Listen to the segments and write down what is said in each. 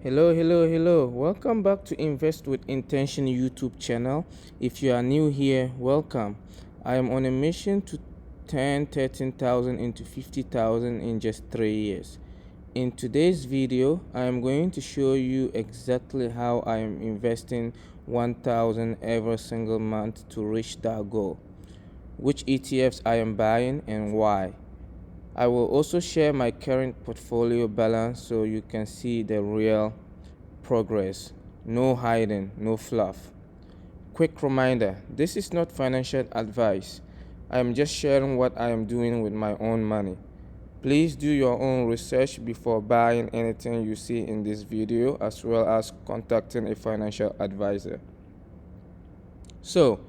Hello. Welcome back to Invest with Intention YouTube channel. If you are new here, welcome. I am on a mission to turn 13,000 into 50,000 in just 3 years. In today's video, I am going to show you exactly how I am investing 1,000 every single month to reach that goal, which ETFs I am buying and why. I will also share my current portfolio balance so you can see the real progress. No hiding, no fluff. Quick reminder, this is not financial advice. I am just sharing what I am doing with my own money. Please do your own research before buying anything you see in this video, as well as contacting a financial advisor. So,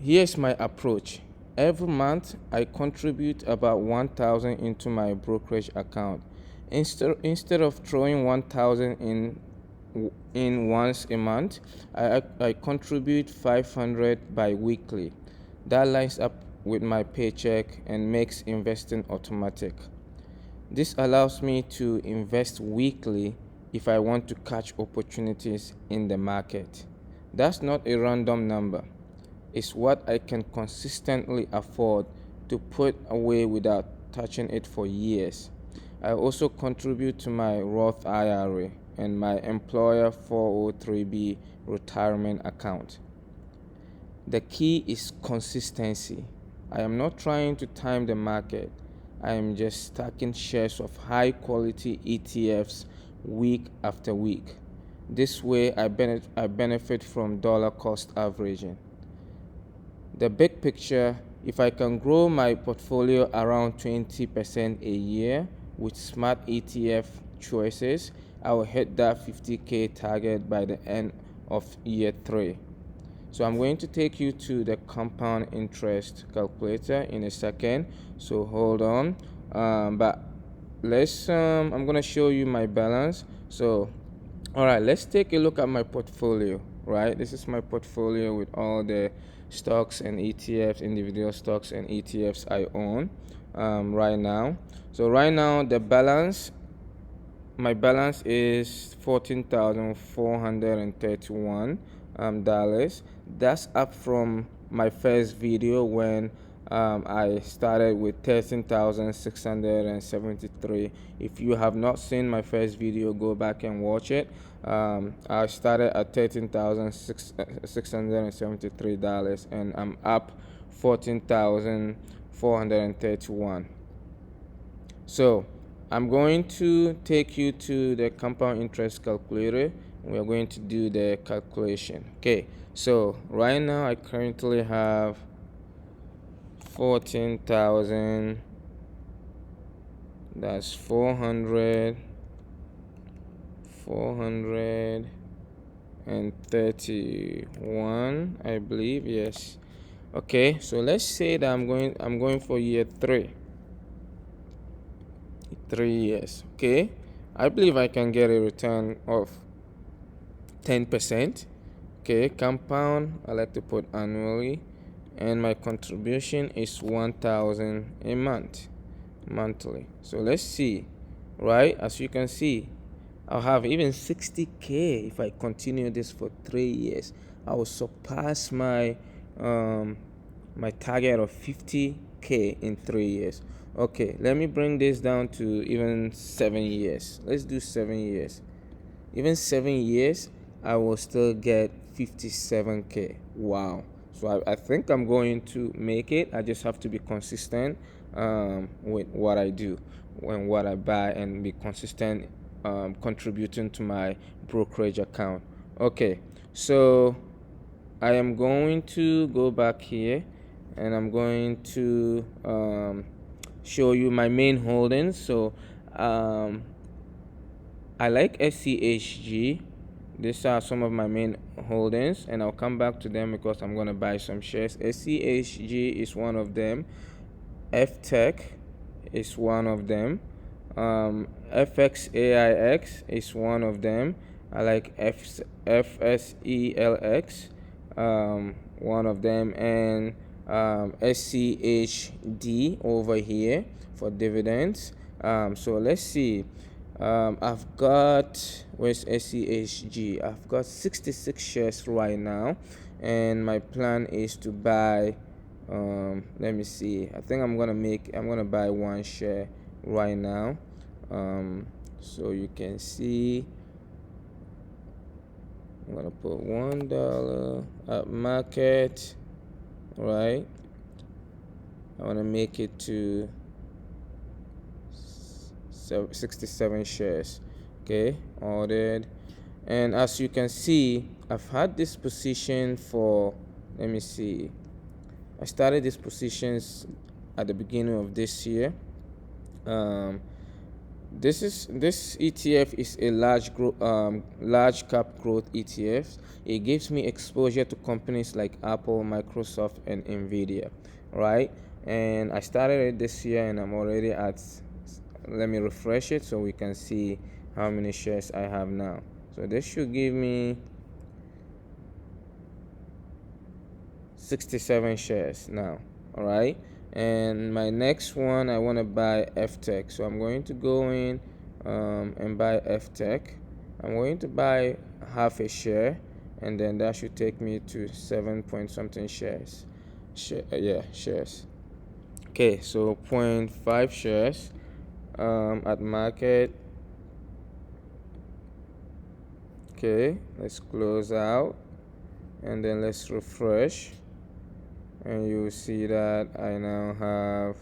here's my approach. Every month, I contribute about 1,000 into my brokerage account. Instead of throwing 1,000 in once a month, I contribute 500 bi-weekly. That lines up with my paycheck and makes investing automatic. This allows me to invest weekly if I want to catch opportunities in the market. That's not a random number. It's what I can consistently afford to put away without touching it for years. I also contribute to my Roth IRA and my employer 403b retirement account. The key is consistency. I am not trying to time the market. I am just stacking shares of high quality ETFs week after week. This way I benefit from dollar cost averaging. The big picture, if I can grow my portfolio around 20% a year with smart ETF choices, I will hit that 50K target by the end of year 3. So I'm going to take you to the compound interest calculator in a second. So hold on. But I'm going to show you my balance. So, all right, let's take a look at my portfolio. Right, this is my portfolio with all the stocks and ETFs, individual stocks and ETFs I own right now. So right now my balance is $14,431 dollars. That's up from my first video when I started with 13,673. If you have not seen my first video, go back and watch it. I started at $13,673 and I'm up 14,431. So I'm going to take you to the compound interest calculator. We are going to do the calculation. Okay, so right now I currently have 14,000. That's 431, I believe. Yes. Okay, so let's say that I'm going for year 3. 3 years. Okay, I believe I can get a return of 10%. Okay, compound I like to put annually, and my contribution is 1,000 a month, monthly. So let's see. Right, as you can see, I'll have even 60K if I continue this for 3 years. I will surpass my my target of 50K in 3 years. Okay, let me bring this down to even 7 years. Let's do 7 years. Even 7 years, I will still get 57K. Wow. So I think I'm going to make it. I just have to be consistent with what I do and what I buy, and be consistent contributing to my brokerage account. Okay, so I am going to go back here and I'm going to show you my main holdings. So I like SCHG. These are some of my main holdings, and I'll come back to them because I'm going to buy some shares. SCHG is one of them. FTEC is one of them. FXAIX is one of them. I like FSELX, one of them, and SCHD over here for dividends. So let's see. I've got, where's SCHG? I've got 66 shares right now, and my plan is to buy, let me see, I think I'm gonna buy one share right now. So you can see I'm gonna put $1 at market, right? I want to make it to 67 shares. Okay, ordered. And as you can see, I've had this position for, let me see, I started these positions at the beginning of this year. This ETF is a large cap growth ETF. It gives me exposure to companies like Apple, Microsoft, and Nvidia, right? And I started it this year, and I'm already at, let me refresh it so we can see how many shares I have now. So this should give me 67 shares now. All right, and my next one, I want to buy FTEC, so I'm going to go in and buy FTEC. I'm going to buy half a share, and then that should take me to 7 point something shares. Shares. Okay, so 0.5 shares at market. Okay, let's close out, and then let's refresh, and you will see that I now have,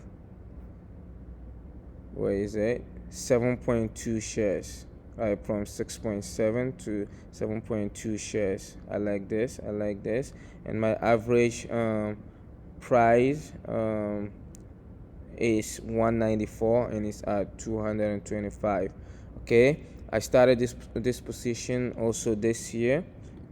where is it, 7.2 shares, right? From 6.7 to 7.2 shares. I like this, and my average price is 194, and it's at 225. Okay, I started this position also this year,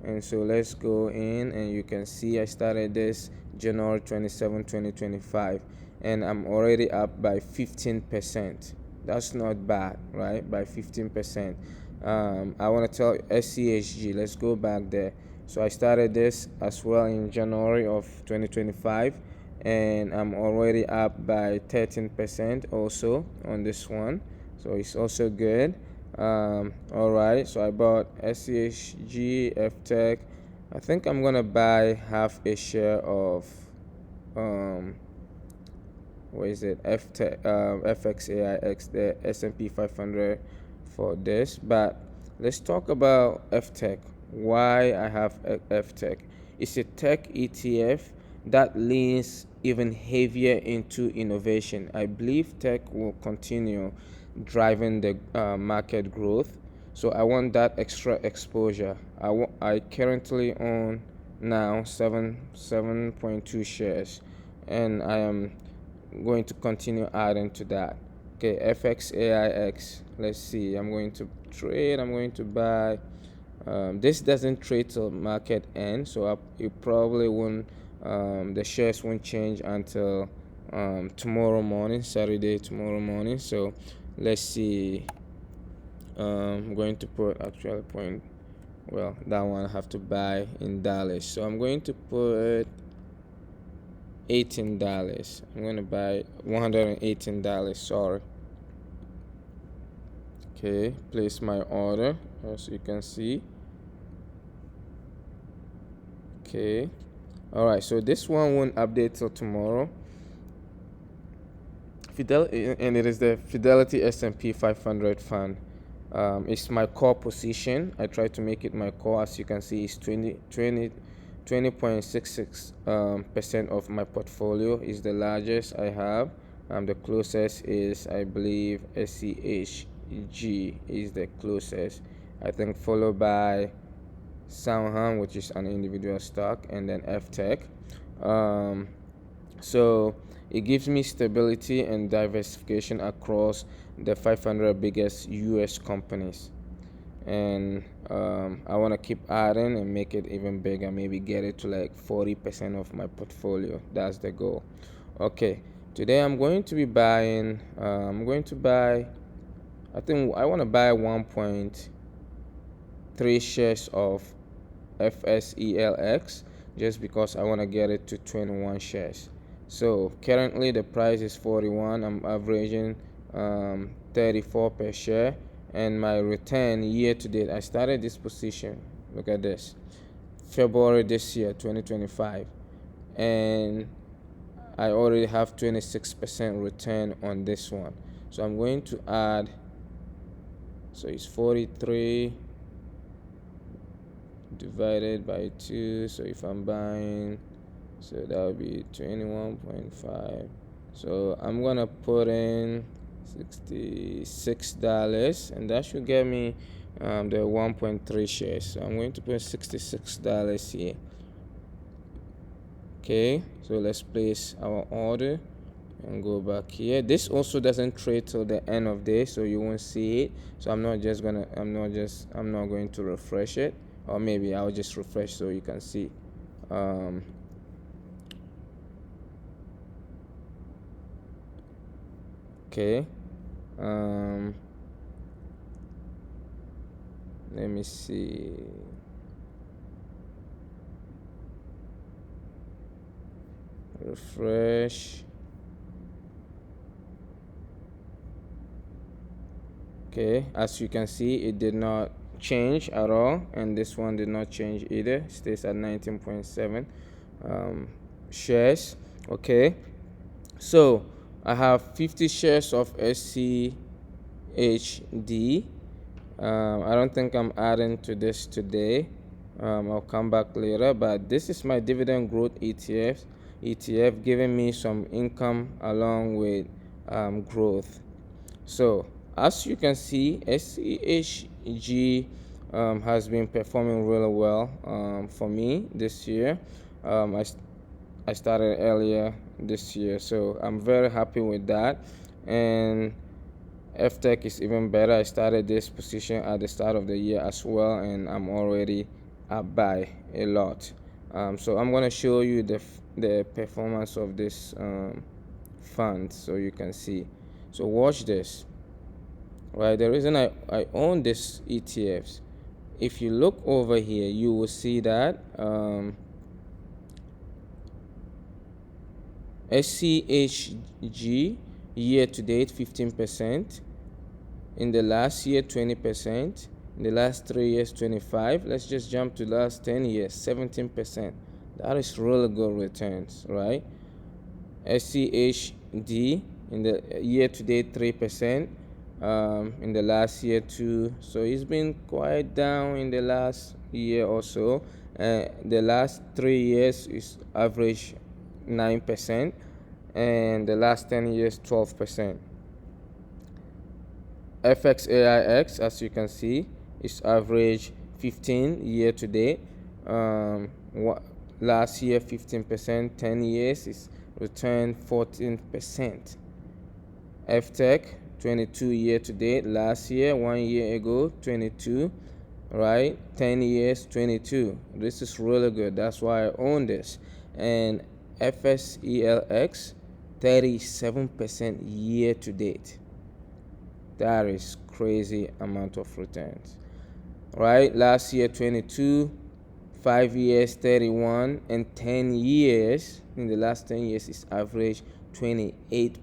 and so let's go in, and you can see I started this January 27, 2025, and I'm already up by 15%. That's not bad, right? By 15%. I want to tell SCHG, let's go back there. So I started this as well in January of 2025, and I'm already up by 13% also on this one, so it's also good. All right, so I bought SCHG, FTEC. I think I'm gonna buy half a share of what is it, FXAIX, the S&P 500 for this. But let's talk about FTEC. Why I have FTEC? It's a tech ETF that leans even heavier into innovation. I believe tech will continue driving the market growth, so I want that extra exposure. I currently own now 7.2 shares, and I am going to continue adding to that. Okay, FXAIX, let's see, I'm going to buy. This doesn't trade till market end, so it probably won't, the shares won't change until tomorrow morning, Saturday, tomorrow morning. So let's see, I'm going to put actual point, well, that one I have to buy in dollars, so I'm going to put $18. I'm going to buy $118, sorry. Okay, place my order as you can see. Okay, all right, so this one won't update till tomorrow. And it is the Fidelity S&P 500 fund. It's my core position. I try to make it my core. As you can see, it's 20.66% of my portfolio. Is the largest I have. The closest is, I believe, SCHG is the closest, I think, followed by Samham, which is an individual stock, and then FTEC. So it gives me stability and diversification across the 500 biggest US companies, and I want to keep adding and make it even bigger, maybe get it to like 40% of my portfolio. That's the goal. Okay, today I'm going to be buying, I think I want to buy 1.3 shares of FSELX, just because I want to get it to 21 shares. So currently the price is 41. I'm averaging 34 per share, and my return year to date. I started this position, look at this, February this year, 2025, and I already have 26% return on this one. So I'm going to add, so it's 43 divided by 2. So if I'm buying, so that would be 21.5. So I'm gonna put in $66, and that should get me the 1.3 shares. So I'm going to put $66 here. Okay, so let's place our order and go back here. This also doesn't trade till the end of day, so you won't see it. So I'm not going to refresh it, or maybe I'll just refresh so you can see. Okay, let me see. Refresh. Okay, as you can see, it did not change at all, and this one did not change either. It stays at 19.7 shares. Okay, so I have 50 shares of SCHD. I don't think I'm adding to this today. I'll come back later, but this is my dividend growth ETF giving me some income along with growth. So as you can see, SCHG has been performing really well for me this year. I started earlier this year, so I'm very happy with that. And FTEC is even better. I started this position at the start of the year as well, and I'm already up by a lot. So I'm going to show you the performance of this fund so you can see. So watch this. Right, the reason I own these ETFs, if you look over here, you will see that SCHG year to date 15%, in the last year 20%, in the last 3 years 25%. Let's just jump to the last 10 years 17%. That is really good returns, right? SCHD in the year to date 3%, in the last year 2%. So it's been quite down in the last year or so. The last 3 years is average 9%, and the last 10 years 12%. FXAIX, as you can see, is average 15 year to date. Last year 15%, 10 years is return 14%. FTEC 22 year to date. Last year, 1 year ago, 22, right? 10 years 22. This is really good. That's why I own this. And FSELX 37% year to date. That is crazy amount of returns, right? Last year 22, 5 years 31, and 10 years, in the last 10 years is average 28,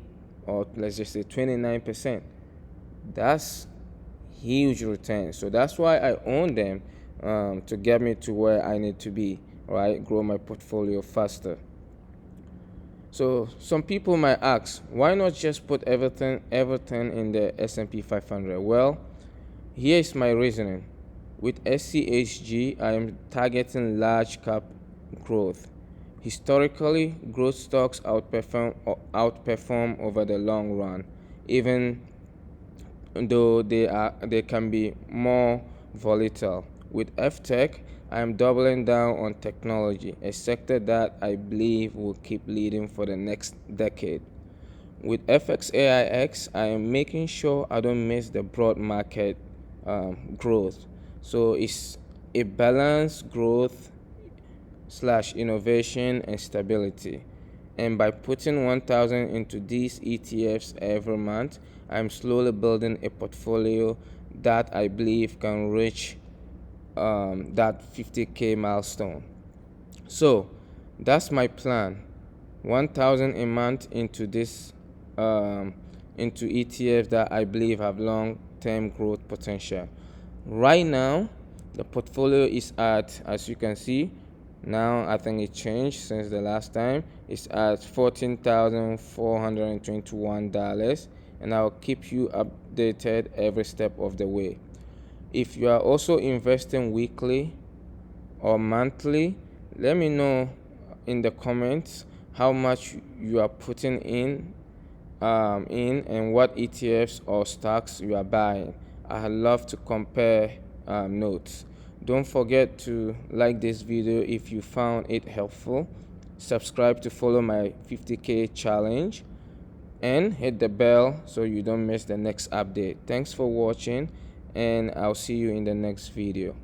or let's just say 29%. That's huge returns. So that's why I own them, to get me to where I need to be, right? Grow my portfolio faster. So some people might ask, why not just put everything in the S&P 500? Well, here is my reasoning. With SCHG, I am targeting large cap growth. Historically, growth stocks outperform over the long run, even though they can be more volatile. With FTech, I am doubling down on technology, a sector that I believe will keep leading for the next decade. With FXAIX, I am making sure I don't miss the broad market growth. So it's a balanced growth / innovation and stability. And by putting 1,000 into these ETFs every month, I'm slowly building a portfolio that I believe can reach that 50K milestone. So that's my plan. 1,000 a month into this into ETFs that I believe have long long-term growth potential. Right now, the portfolio is at, as you can see, now I think it changed since the last time. It's at $14,421, and I'll keep you updated every step of the way. If you are also investing weekly or monthly, let me know in the comments how much you are putting in and what ETFs or stocks you are buying. I love to compare notes. Don't forget to like this video if you found it helpful. Subscribe to follow my 50K challenge, and hit the bell so you don't miss the next update. Thanks for watching, and I'll see you in the next video.